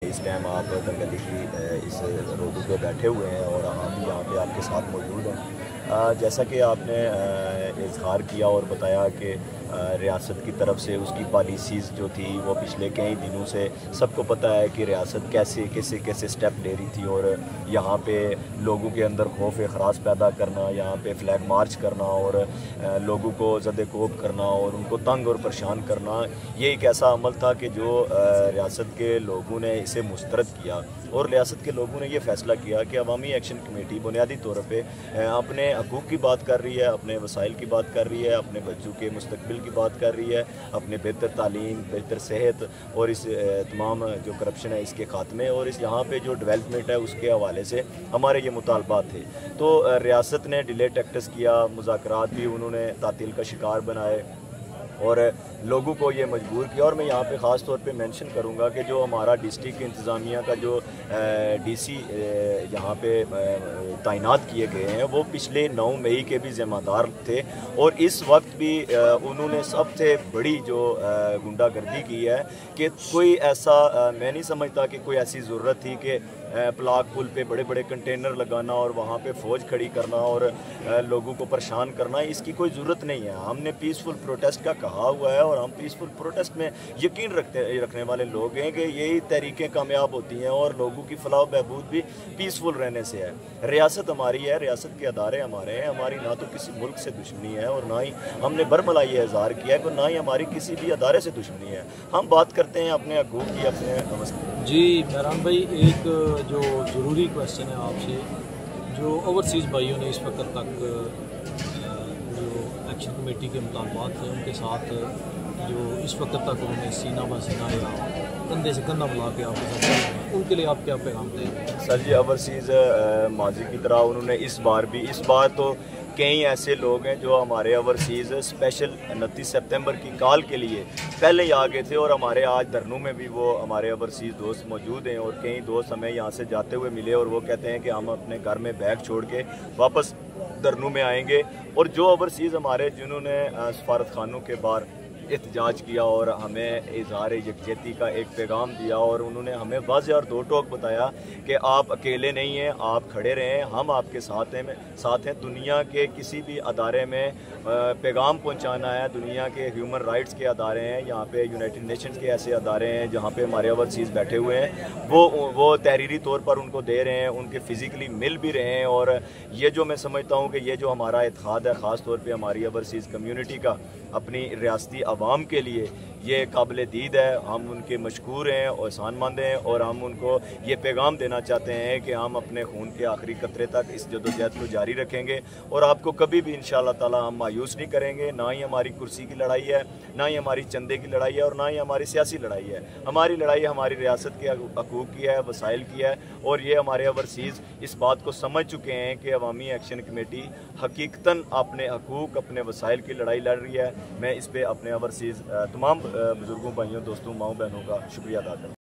इस टाइम आप दंगली की इस रोडू पे बैठे हुए हैं और हम भी यहाँ पे आपके साथ मौजूद हैं। जैसा कि आपने इजहार किया और बताया कि रियासत की तरफ से उसकी पॉलिसीज़ जो थी वो पिछले कई दिनों से सबको पता है कि रियासत कैसे कैसे कैसे स्टेप ले रही थी और यहाँ पे लोगों के अंदर खौफ खरास पैदा करना, यहाँ पे फ्लैग मार्च करना और लोगों को ज़द-ए-कोब करना और उनको तंग और परेशान करना, ये एक ऐसा अमल था कि जो रियासत के लोगों ने इसे मुस्तरद किया और रियासत के लोगों ने ये फ़ैसला किया कि अवामी एक्शन कमेटी बुनियादी तौर पे अपने हकूक़ की बात कर रही है, अपने वसाइल की बात कर रही है, अपने बच्चों के मुस्तकबिल की बात कर रही है, अपने बेहतर तालीम, बेहतर सेहत और इस तमाम जो करप्शन है इसके ख़ात्मे और इस यहाँ पे जो डेवलपमेंट है उसके हवाले से हमारे ये मुतालबात थे। तो रियासत ने डिले टैक्टिस किया, मुज़ाकरात भी उन्होंने तातील का शिकार बनाए और लोगों को ये मजबूर किया। और मैं यहाँ पे ख़ास तौर पे मेंशन करूँगा कि जो हमारा डिस्ट्रिक्ट इंतज़ामिया का जो डीसी यहाँ पे तैनात किए गए हैं वो पिछले 9 मई के भी ज़िम्मेदार थे और इस वक्त भी उन्होंने सबसे बड़ी जो गुंडागर्दी की है कि कोई ऐसा मैं नहीं समझता कि कोई ऐसी ज़रूरत थी कि प्लाग पुल पे बड़े बड़े कंटेनर लगाना और वहाँ पे फ़ौज खड़ी करना और लोगों को परेशान करना, इसकी कोई ज़रूरत नहीं है। हमने पीसफुल प्रोटेस्ट का कहा हुआ है और हम पीसफुल प्रोटेस्ट में यकीन रखने वाले लोग हैं कि यही तहरीकें कामयाब होती हैं और लोगों की फलाह बहबूद भी पीसफुल रहने से है। रियासत हमारी है, रियासत के अदारे हमारे हैं, हमारी ना तो किसी मुल्क से दुश्मनी है और ना ही हमने बरमला ये इज़हार किया है कि ना ही हमारी किसी भी अदारे से दुश्मनी है। हम बात करते हैं अपने हकूक़ की, अपने जी मेहरान भाई, एक जो ज़रूरी क्वेश्चन है आपसे, जो ओवरसीज़ भाइयों ने इस वक्त तक जो एक्शन कमेटी के मुतालबात थे उनके साथ जो इस वक्त तक उन्होंने सीना ब सीना या कंधे से कंधा मिला के आपके साथ, उनके लिए आप क्या पैगाम दें? सर जी, ओवरसीज़ माजी की तरह उन्होंने इस बार तो कई ऐसे लोग हैं जो हमारे ओवरसीज़ स्पेशल 29 सितंबर की कॉल के लिए पहले ही आ गए थे और हमारे आज धरनों में भी वो हमारे ओवरसीज़ दोस्त मौजूद हैं और कई दोस्त हमें यहाँ से जाते हुए मिले और वो कहते हैं कि हम अपने घर में बैग छोड़ के वापस धरनों में आएंगे। और जो ओवरसीज़ हमारे जिन्होंने सफारत खानों के बाहर एहतजाज किया और हमें इज़हार यकजहती का एक पैगाम दिया और उन्होंने हमें वाज़ेह और दो टोक बताया कि आप अकेले नहीं हैं, आप खड़े रहें, हम आपके साथ हैं। दुनिया के किसी भी अदारे में पैगाम पहुंचाना है, दुनिया के ह्यूमन राइट्स के अदारे हैं, यहाँ पे यूनाइटेड नेशंस के ऐसे अदारे हैं जहाँ पे हमारे ओवरसीज़ बैठे हुए हैं, वो तहरीरी तौर पर उनको दे रहे हैं, उनके फ़िज़िकली मिल भी रहे हैं। और ये जो मैं समझता हूँ कि ये जो हमारा इत्तेहाद है ख़ास तौर पर हमारी ओवरसीज़ कम्यूनिटी का अपनी रियासती आवाम के लिए, ये काबिल दीद है। हम उनके मशकूर हैं और एहसानमंद हैं और हम उनको ये पैगाम देना चाहते हैं कि हम अपने खून के आखिरी कतरे तक इस जदोजहद को जारी रखेंगे और आपको कभी भी इंशाअल्लाह ताला हम मायूस नहीं करेंगे। ना ही हमारी कुर्सी की लड़ाई है, ना ही हमारी चंदे की लड़ाई है और ना ही हमारी सियासी लड़ाई है। हमारी लड़ाई हमारी रियासत के हकूक़ की है, वसाइल की है और ये हमारे ओवरसीज़ इस बात को समझ चुके हैं कि अवामी एक्शन कमेटी हकीकतन अपने हकूक़, अपने वसाइल की लड़ाई लड़ रही है। मैं इस पर अपने ओवरसीज़ तमाम बुज़ुर्गों, भाइयों, दोस्तों, माओ बहनों का शुक्रिया अदा करता हूँ।